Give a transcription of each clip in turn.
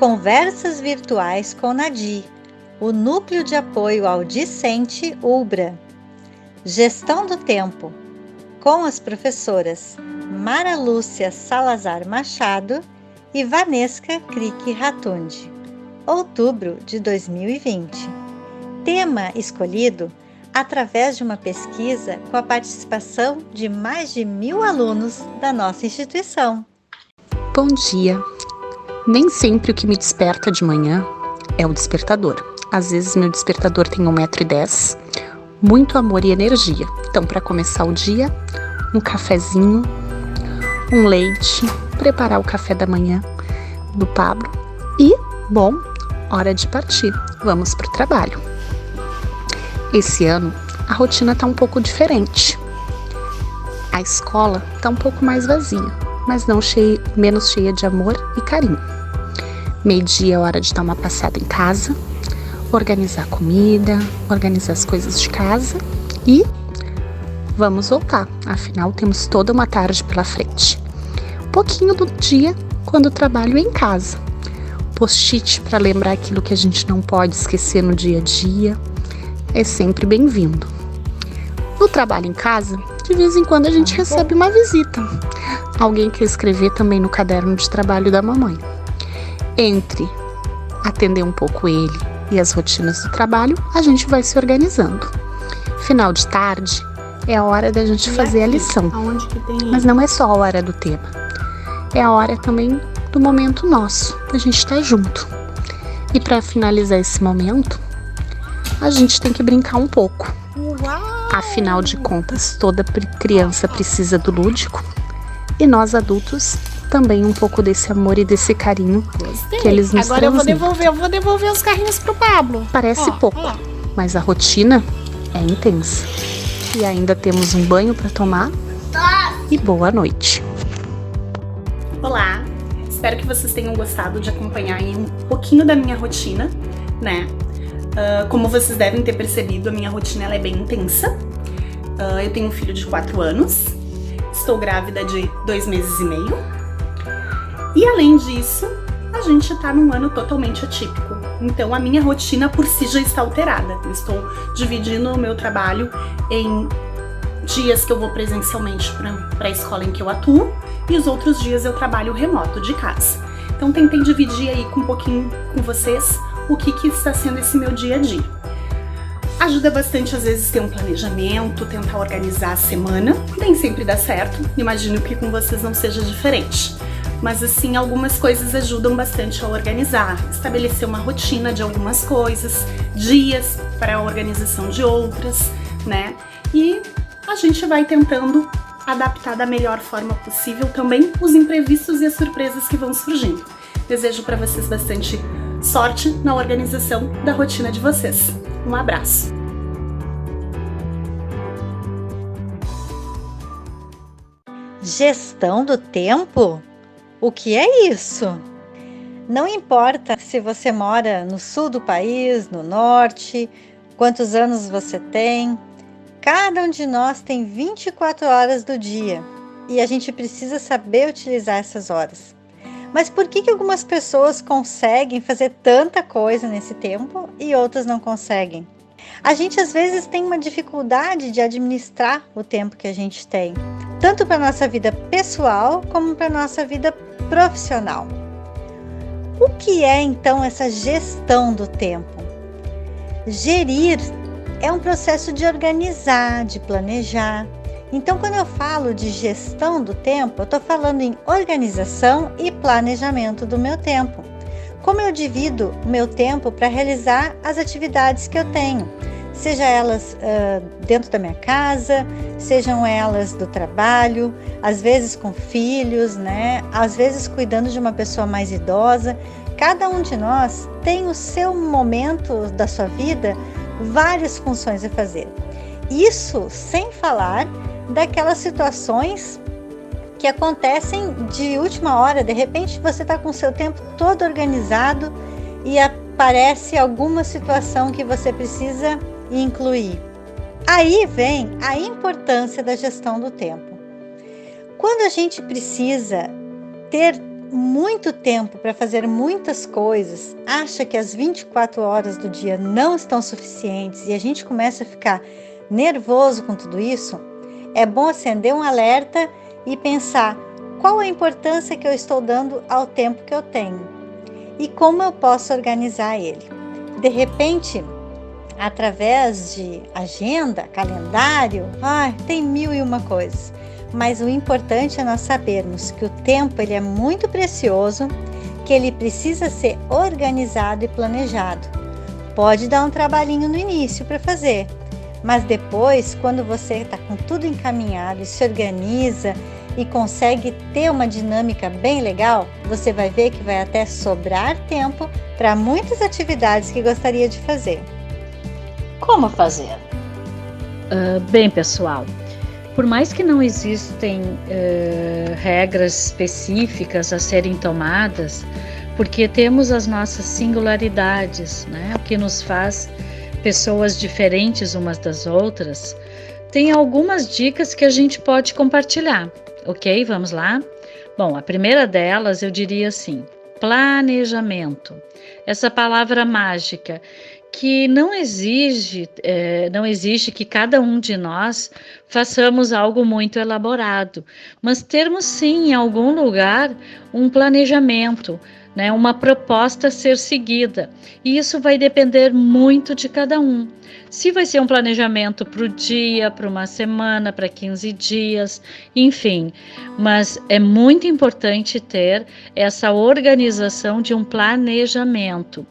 Conversas virtuais com Nadi, o Núcleo de Apoio ao Discente UBRA. Gestão do Tempo, com as professoras Mara Lúcia Salazar Machado e Vanesca Crique Ratundi. Outubro de 2020. Tema escolhido através de uma pesquisa com a participação de mais de 1.000 alunos da nossa instituição. Bom dia! Nem sempre o que me desperta de manhã é o despertador. Às vezes meu despertador tem 1,10 m, muito amor e energia. Então, para começar o dia, um cafezinho, um leite, preparar o café da manhã do Pablo e, bom, hora de partir. Vamos para o trabalho. Esse ano, a rotina está um pouco diferente. A escola está um pouco mais vazia, mas não menos cheia de amor e carinho. Meio-dia é hora de dar uma passada em casa, organizar a comida, organizar as coisas de casa e vamos voltar. Afinal, temos toda uma tarde pela frente. Um pouquinho do dia quando trabalho em casa. Post-it para lembrar aquilo que a gente não pode esquecer no dia a dia é sempre bem-vindo. No trabalho em casa, de vez em quando a gente recebe uma visita. Alguém quer escrever também no caderno de trabalho da mamãe. Entre atender um pouco ele e as rotinas do trabalho, a gente vai se organizando. Final de tarde é a hora da gente fazer a lição. Mas não é só a hora do tema. É a hora também do momento nosso, da gente estar junto. E para finalizar esse momento, a gente tem que brincar um pouco. Afinal de contas, toda criança precisa do lúdico. E nós adultos também um pouco desse amor e desse carinho. Gostei. Que eles nos Agora eu vou devolver os carrinhos pro Pablo. Parece pouco, mas a rotina é intensa. E ainda temos um banho para tomar. E boa noite. Olá, espero que vocês tenham gostado de acompanhar aí um pouquinho da minha rotina, né? Como vocês devem ter percebido, a minha rotina ela é bem intensa. Eu tenho um filho de 4 anos. Estou grávida de 2 meses e meio. E além disso, a gente está num ano totalmente atípico. Então a minha rotina por si já está alterada. Eu estou dividindo o meu trabalho em dias que eu vou presencialmente para a escola em que eu atuo e os outros dias eu trabalho remoto de casa. Então tentei dividir aí um pouquinho com vocês o que está sendo esse meu dia a dia. Ajuda bastante às vezes ter um planejamento, tentar organizar a semana. Nem sempre dá certo, imagino que com vocês não seja diferente. Mas assim, algumas coisas ajudam bastante a organizar, estabelecer uma rotina de algumas coisas, dias para a organização de outras, né? E a gente vai tentando adaptar da melhor forma possível também os imprevistos e as surpresas que vão surgindo. Desejo para vocês bastante sorte na organização da rotina de vocês. Um abraço! Gestão do tempo? O que é isso? Não importa se você mora no sul do país, no norte, quantos anos você tem, cada um de nós tem 24 horas do dia e a gente precisa saber utilizar essas horas. Mas por que algumas pessoas conseguem fazer tanta coisa nesse tempo e outras não conseguem? A gente às vezes tem uma dificuldade de administrar o tempo que a gente tem, tanto para a nossa vida pessoal como para a nossa vida profissional. O que é então essa gestão do tempo? Gerir é um processo de organizar, de planejar. Então, quando eu falo de gestão do tempo, eu estou falando em organização e planejamento do meu tempo. Como eu divido o meu tempo para realizar as atividades que eu tenho, seja elas dentro da minha casa, sejam elas do trabalho, às vezes com filhos, né? Às vezes cuidando de uma pessoa mais idosa. Cada um de nós tem o seu momento da sua vida, várias funções a fazer. Isso sem falar daquelas situações que acontecem de última hora. De repente você está com o seu tempo todo organizado e aparece alguma situação que você precisa incluir. Aí vem a importância da gestão do tempo. Quando a gente precisa ter muito tempo para fazer muitas coisas, acha que as 24 horas do dia não estão suficientes e a gente começa a ficar nervoso com tudo isso, é bom acender um alerta e pensar qual a importância que eu estou dando ao tempo que eu tenho e como eu posso organizar ele. De repente, através de agenda, calendário, tem 1001 coisas. Mas o importante é nós sabermos que o tempo ele é muito precioso, que ele precisa ser organizado e planejado. Pode dar um trabalhinho no início para fazer, mas depois, quando você está com tudo encaminhado e se organiza e consegue ter uma dinâmica bem legal, você vai ver que vai até sobrar tempo para muitas atividades que gostaria de fazer. Como fazer? Bem, pessoal, por mais que não existem regras específicas a serem tomadas, porque temos as nossas singularidades, né? O que nos faz pessoas diferentes umas das outras, tem algumas dicas que a gente pode compartilhar, ok? Vamos lá? Bom, a primeira delas eu diria assim, planejamento. Essa palavra mágica que não exige que cada um de nós façamos algo muito elaborado, mas termos sim em algum lugar um planejamento, né, uma proposta a ser seguida, e isso vai depender muito de cada um. Se vai ser um planejamento para o dia, para uma semana, para 15 dias, enfim, mas é muito importante ter essa organização de um planejamento.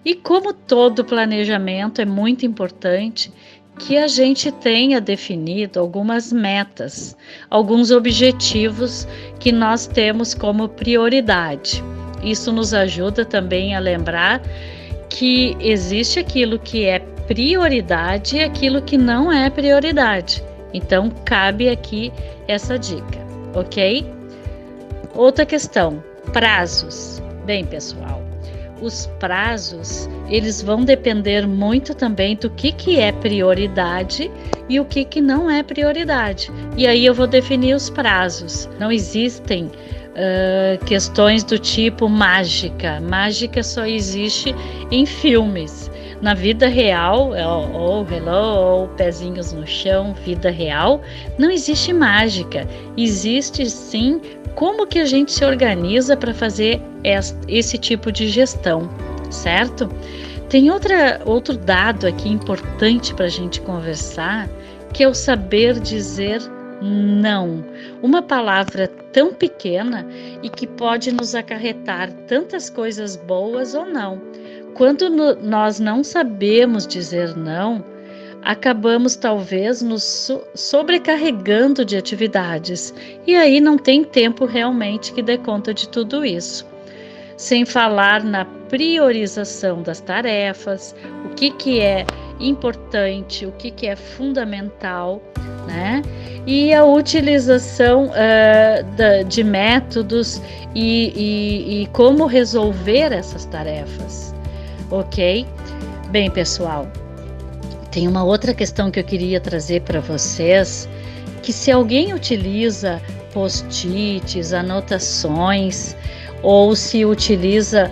E como todo planejamento, é muito importante que a gente tenha definido algumas metas, alguns objetivos que nós temos como prioridade. Isso nos ajuda também a lembrar que existe aquilo que é prioridade e aquilo que não é prioridade. Então, cabe aqui essa dica, ok? Outra questão, prazos. Bem, pessoal, os prazos, eles vão depender muito também do que é prioridade e o que não é prioridade. E aí eu vou definir os prazos. Não existem questões do tipo mágica. Mágica só existe em filmes. Na vida real, hello, pezinhos no chão, vida real, não existe mágica. Existe sim como que a gente se organiza para fazer esse tipo de gestão, certo? Tem outro dado aqui importante para a gente conversar, que é o saber dizer não. Uma palavra tão pequena e que pode nos acarretar tantas coisas boas ou não. Quando nós não sabemos dizer não, acabamos talvez nos sobrecarregando de atividades e aí não tem tempo realmente que dê conta de tudo isso. Sem falar na priorização das tarefas, o que é importante, o que é fundamental, né? E a utilização de métodos e como resolver essas tarefas, ok? Bem, pessoal, tem uma outra questão que eu queria trazer para vocês, que se alguém utiliza post-its, anotações, ou se utiliza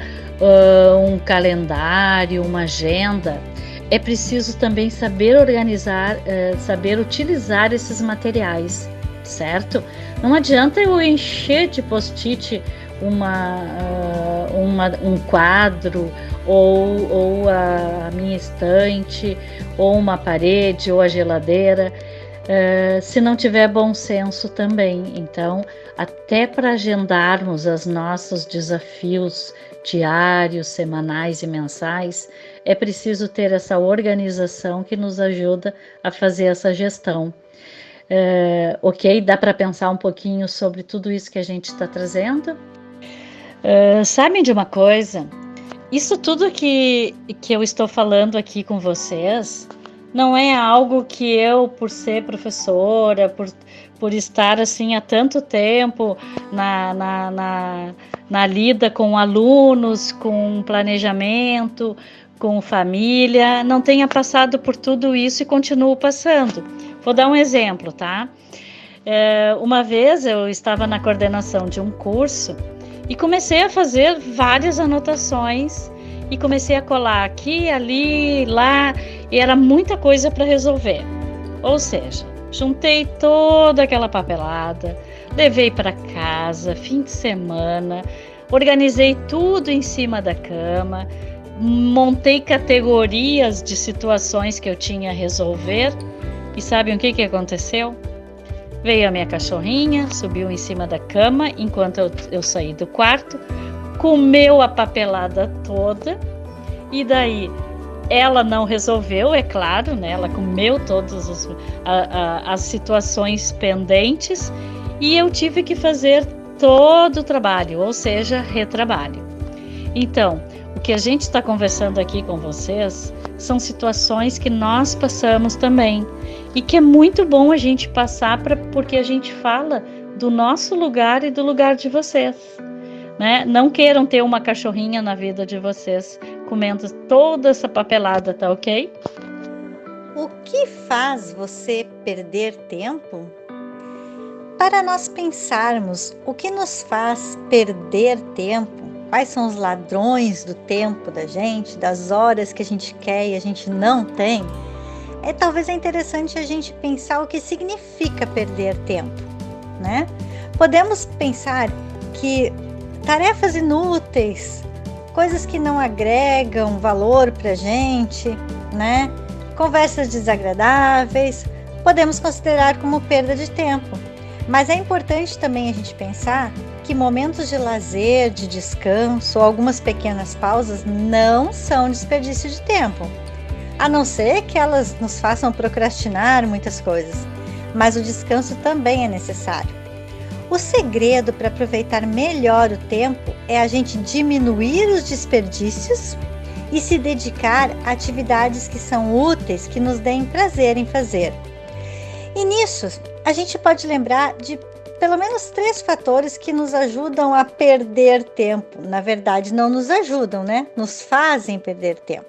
um calendário, uma agenda, é preciso também saber organizar, saber utilizar esses materiais, certo? Não adianta eu encher de post-it um quadro, ou a minha estante, ou uma parede, ou a geladeira, se não tiver bom senso também. Então, até para agendarmos os nossos desafios diários, semanais e mensais, é preciso ter essa organização que nos ajuda a fazer essa gestão. Ok? Dá para pensar um pouquinho sobre tudo isso que a gente está trazendo? Sabem de uma coisa? Isso tudo que eu estou falando aqui com vocês não é algo que eu, por ser professora, por estar assim há tanto tempo na lida com alunos, com planejamento, com família, não tenha passado por tudo isso e continuo passando. Vou dar um exemplo, tá? Uma vez eu estava na coordenação de um curso E comecei a fazer várias anotações e comecei a colar aqui, ali, lá, e era muita coisa para resolver. Ou seja, juntei toda aquela papelada, levei para casa, fim de semana, organizei tudo em cima da cama, montei categorias de situações que eu tinha a resolver. E sabem o que aconteceu? Veio a minha cachorrinha, subiu em cima da cama enquanto eu saí do quarto, comeu a papelada toda, e daí ela não resolveu, é claro, né? Ela comeu todas as situações pendentes, e eu tive que fazer todo o trabalho, ou seja, retrabalho. Então, o que a gente está conversando aqui com vocês são situações que nós passamos também, e que é muito bom a gente passar porque a gente fala do nosso lugar e do lugar de vocês, né? Não queiram ter uma cachorrinha na vida de vocês comendo toda essa papelada, tá ok? O que faz você perder tempo? Para nós pensarmos o que nos faz perder tempo, quais são os ladrões do tempo da gente, das horas que a gente quer e a gente não tem, talvez é interessante a gente pensar o que significa perder tempo, né? Podemos pensar que tarefas inúteis, coisas que não agregam valor para a gente, né? Conversas desagradáveis, podemos considerar como perda de tempo. Mas é importante também a gente pensar que momentos de lazer, de descanso ou algumas pequenas pausas não são desperdício de tempo. A não ser que elas nos façam procrastinar muitas coisas, mas o descanso também é necessário. O segredo para aproveitar melhor o tempo é a gente diminuir os desperdícios e se dedicar a atividades que são úteis, que nos deem prazer em fazer. E nisso, a gente pode lembrar de pelo menos 3 fatores que nos ajudam a perder tempo. Na verdade, não nos ajudam, né? Nos fazem perder tempo.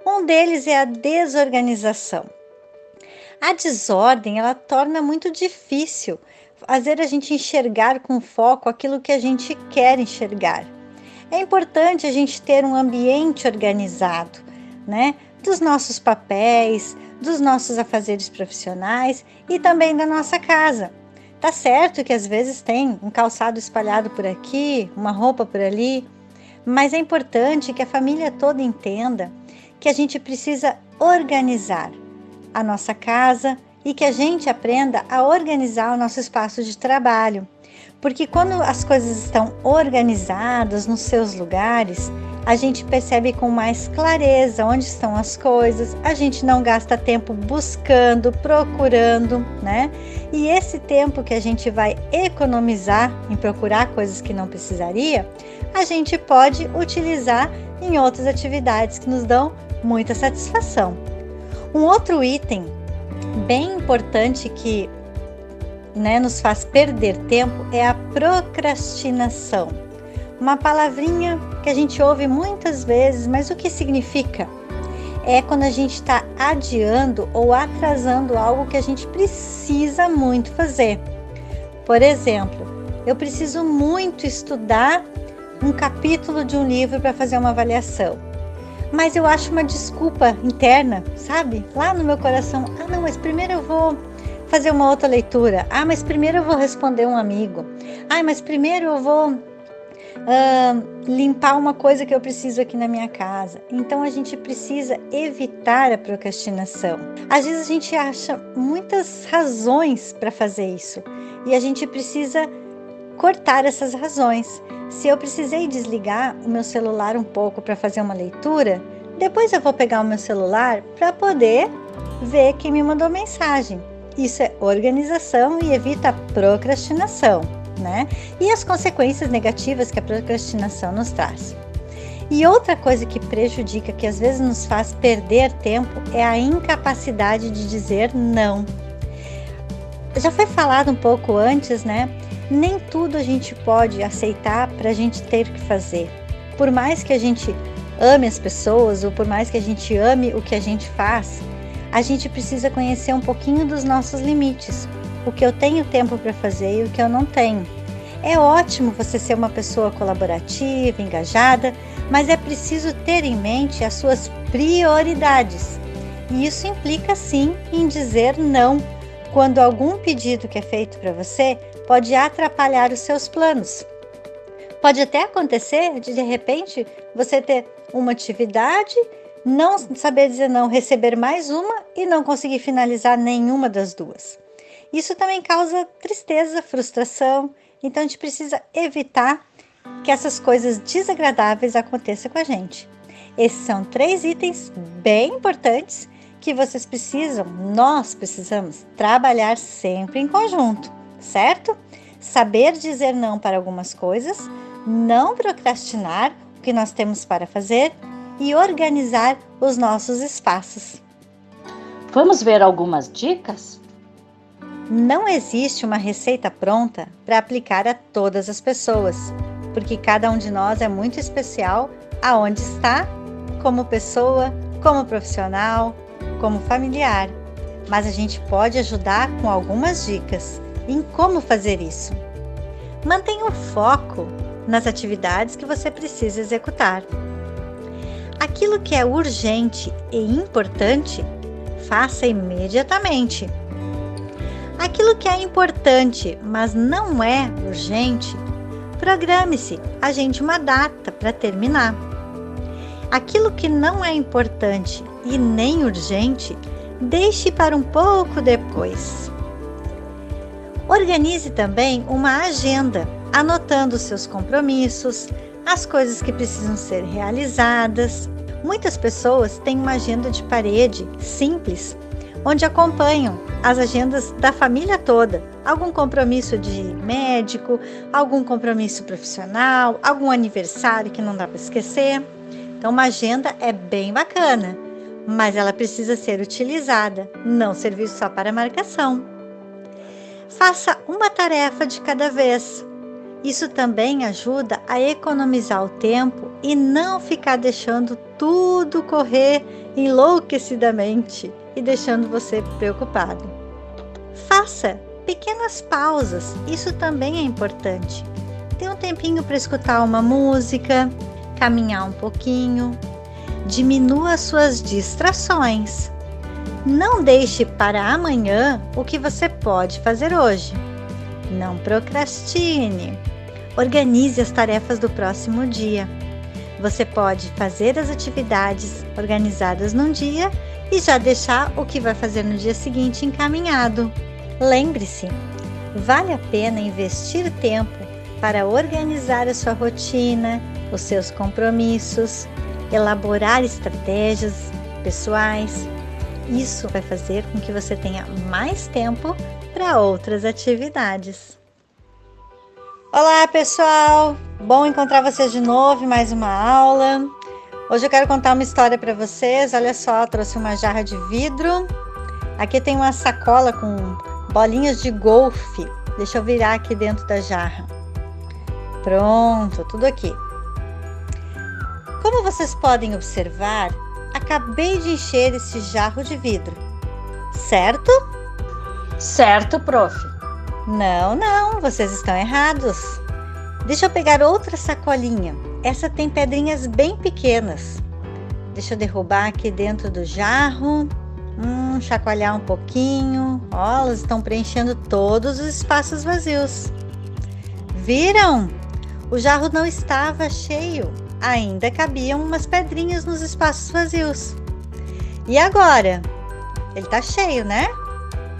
Um deles é a desorganização. A desordem, ela torna muito difícil fazer a gente enxergar com foco aquilo que a gente quer enxergar. É importante a gente ter um ambiente organizado, né? Dos nossos papéis, dos nossos afazeres profissionais e também da nossa casa. Tá certo que às vezes tem um calçado espalhado por aqui, uma roupa por ali, mas é importante que a família toda entenda que a gente precisa organizar a nossa casa e que a gente aprenda a organizar o nosso espaço de trabalho. Porque quando as coisas estão organizadas nos seus lugares, a gente percebe com mais clareza onde estão as coisas, a gente não gasta tempo buscando, procurando, né? E esse tempo que a gente vai economizar em procurar coisas que não precisaria, a gente pode utilizar em outras atividades que nos dão muita satisfação. Um outro item bem importante que nos faz perder tempo é a procrastinação. Uma palavrinha que a gente ouve muitas vezes, mas o que significa? É quando a gente está adiando ou atrasando algo que a gente precisa muito fazer. Por exemplo, eu preciso muito estudar um capítulo de um livro para fazer uma avaliação. Mas eu acho uma desculpa interna, sabe? Lá no meu coração, não, mas primeiro eu vou fazer uma outra leitura. Mas primeiro eu vou responder um amigo. Mas primeiro eu vou limpar uma coisa que eu preciso aqui na minha casa. Então a gente precisa evitar a procrastinação. Às vezes a gente acha muitas razões para fazer isso e a gente precisa cortar essas razões. Se eu precisei desligar o meu celular um pouco para fazer uma leitura, depois eu vou pegar o meu celular para poder ver quem me mandou mensagem. Isso é organização e evita a procrastinação, né? E as consequências negativas que a procrastinação nos traz. E outra coisa que prejudica, que às vezes nos faz perder tempo, é a incapacidade de dizer não. Já foi falado um pouco antes, né? Nem tudo a gente pode aceitar para a gente ter que fazer. Por mais que a gente ame as pessoas ou por mais que a gente ame o que a gente faz, a gente precisa conhecer um pouquinho dos nossos limites, o que eu tenho tempo para fazer e o que eu não tenho. É ótimo você ser uma pessoa colaborativa, engajada, mas é preciso ter em mente as suas prioridades. E isso implica sim em dizer não, quando algum pedido que é feito para você pode atrapalhar os seus planos. Pode até acontecer de repente você ter uma atividade, não saber dizer não, receber mais uma e não conseguir finalizar nenhuma das duas. Isso também causa tristeza, frustração, então a gente precisa evitar que essas coisas desagradáveis aconteçam com a gente. Esses são 3 itens bem importantes que nós precisamos trabalhar sempre em conjunto, certo? Saber dizer não para algumas coisas, não procrastinar o que nós temos para fazer e organizar os nossos espaços. Vamos ver algumas dicas? Não existe uma receita pronta para aplicar a todas as pessoas, porque cada um de nós é muito especial aonde está, como pessoa, como profissional, como familiar. Mas a gente pode ajudar com algumas dicas em como fazer isso. Mantenha o foco nas atividades que você precisa executar. Aquilo que é urgente e importante, faça imediatamente. Aquilo que é importante, mas não é urgente, programe-se, agende uma data para terminar. Aquilo que não é importante e nem urgente, deixe para um pouco depois. Organize também uma agenda, anotando seus compromissos, as coisas que precisam ser realizadas. Muitas pessoas têm uma agenda de parede simples, onde acompanham as agendas da família toda, algum compromisso de médico, algum compromisso profissional, algum aniversário que não dá para esquecer. Então, uma agenda é bem bacana, mas ela precisa ser utilizada, não servir só para marcação. Faça uma tarefa de cada vez. Isso também ajuda a economizar o tempo e não ficar deixando tudo correr enlouquecidamente e deixando você preocupado. Faça pequenas pausas, isso também é importante. Dê um tempinho para escutar uma música, caminhar um pouquinho, diminua suas distrações. Não deixe para amanhã o que você pode fazer hoje. Não procrastine. Organize as tarefas do próximo dia. Você pode fazer as atividades organizadas num dia e já deixar o que vai fazer no dia seguinte encaminhado. Lembre-se, vale a pena investir tempo para organizar a sua rotina, os seus compromissos, elaborar estratégias pessoais. Isso vai fazer com que você tenha mais tempo para outras atividades. Olá, pessoal! Bom encontrar vocês de novo em mais uma aula. Hoje eu quero contar uma história para vocês. Olha só, trouxe uma jarra de vidro. Aqui tem uma sacola com bolinhas de golfe. Deixa eu virar aqui dentro da jarra. Pronto, tudo aqui. Como vocês podem observar, acabei de encher esse jarro de vidro, certo? Certo, prof. Não, vocês estão errados. Deixa eu pegar outra sacolinha. Essa tem pedrinhas bem pequenas. Deixa eu derrubar aqui dentro do jarro. Chacoalhar um pouquinho. Ó, elas estão preenchendo todos os espaços vazios. Viram? O jarro não estava cheio. Ainda cabiam umas pedrinhas nos espaços vazios. E agora? Ele está cheio, né?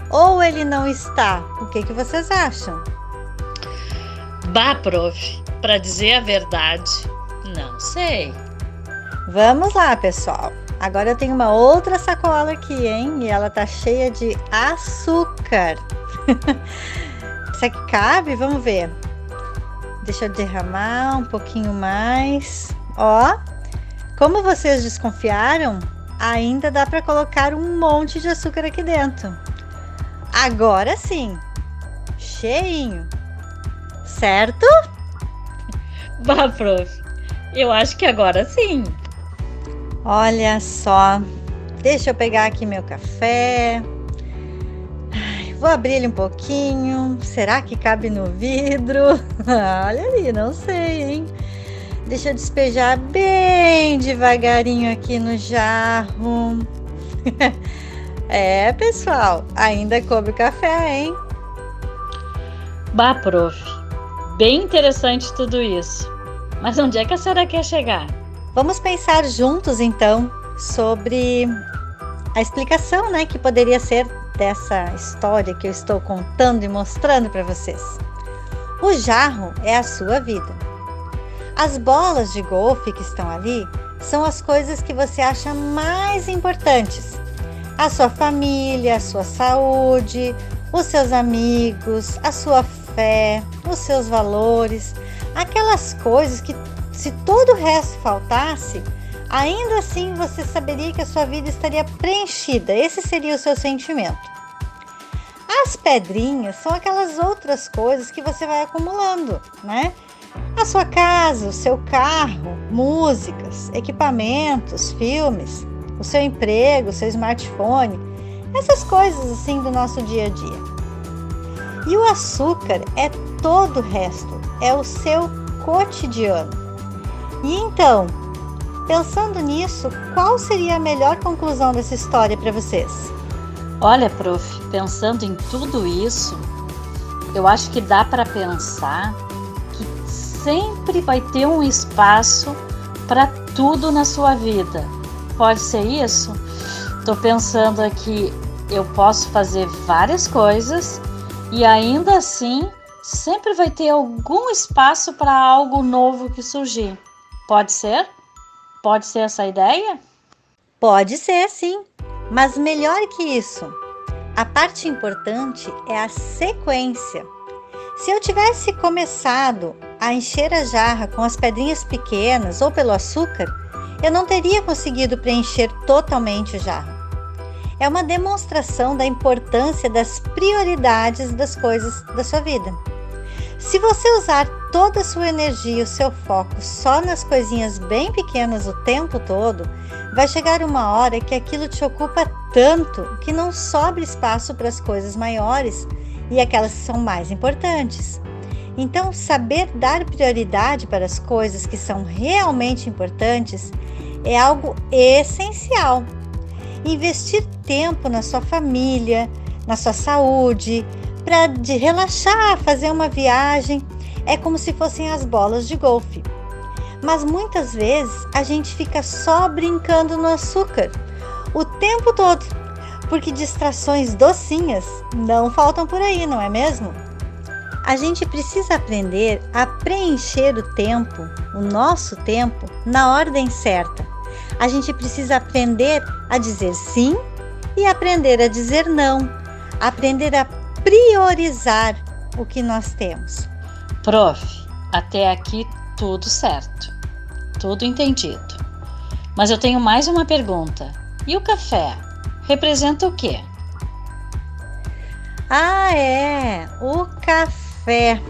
Ou ele não está? O que vocês acham? Bah, prof, para dizer a verdade, não sei. Vamos lá, pessoal. Agora eu tenho uma outra sacola aqui, hein? E ela tá cheia de açúcar. Será que cabe? Vamos ver. Deixa eu derramar um pouquinho mais. Ó, como vocês desconfiaram, ainda dá para colocar um monte de açúcar aqui dentro. Agora sim, cheinho, certo? Bah, prof, eu acho que agora sim. Olha só, deixa eu pegar aqui meu café. Vou abrir ele um pouquinho. Será que cabe no vidro? Olha ali, não sei, hein? Deixa eu despejar bem devagarinho aqui no jarro. É, pessoal, ainda coube o café, hein? Bah, prof, bem interessante tudo isso. Mas onde é que a senhora quer chegar? Vamos pensar juntos, então, sobre a explicação, né, que poderia ser dessa história que eu estou contando e mostrando para vocês. O jarro é a sua vida. As bolas de golfe que estão ali são as coisas que você acha mais importantes. A sua família, a sua saúde, os seus amigos, a sua fé, os seus valores, aquelas coisas que, se todo o resto faltasse, ainda assim você saberia que a sua vida estaria preenchida. Esse seria o seu sentimento. As pedrinhas são aquelas outras coisas que você vai acumulando, né? A sua casa, o seu carro, músicas, equipamentos, filmes, o seu emprego, o seu smartphone, essas coisas assim do nosso dia a dia. E o açúcar é todo o resto, é o seu cotidiano. E então, pensando nisso, qual seria a melhor conclusão dessa história para vocês? Olha, prof, pensando em tudo isso, eu acho que dá para pensar que sempre vai ter um espaço para tudo na sua vida. Pode ser isso? Estou pensando aqui, eu posso fazer várias coisas e ainda assim sempre vai ter algum espaço para algo novo que surgir. Pode ser? Pode ser essa a ideia? Pode ser, sim, mas melhor que isso. A parte importante é a sequência. Se eu tivesse começado a encher a jarra com as pedrinhas pequenas ou pelo açúcar, eu não teria conseguido preencher totalmente o jarro. É uma demonstração da importância das prioridades das coisas da sua vida. Se você usar toda a sua energia e o seu foco só nas coisinhas bem pequenas o tempo todo, vai chegar uma hora que aquilo te ocupa tanto que não sobra espaço para as coisas maiores e aquelas que são mais importantes. Então, saber dar prioridade para as coisas que são realmente importantes é algo essencial. Investir tempo na sua família, na sua saúde, para relaxar, fazer uma viagem, é como se fossem as bolas de golfe. Mas muitas vezes a gente fica só brincando no açúcar o tempo todo, porque distrações docinhas não faltam por aí, não é mesmo? A gente precisa aprender a preencher o tempo, o nosso tempo, na ordem certa. A gente precisa aprender a dizer sim e aprender a dizer não. Aprender a priorizar o que nós temos. Prof, até aqui tudo certo. Tudo entendido. Mas eu tenho mais uma pergunta. E o café? Representa o quê? Ah, é! O café.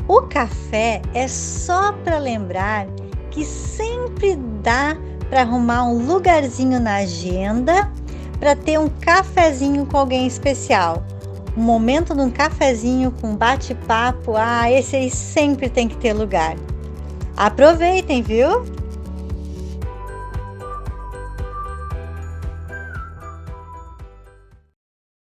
O café é só para lembrar que sempre dá para arrumar um lugarzinho na agenda para ter um cafezinho com alguém especial. Um momento de um cafezinho com bate-papo, esse aí sempre tem que ter lugar. Aproveitem, viu?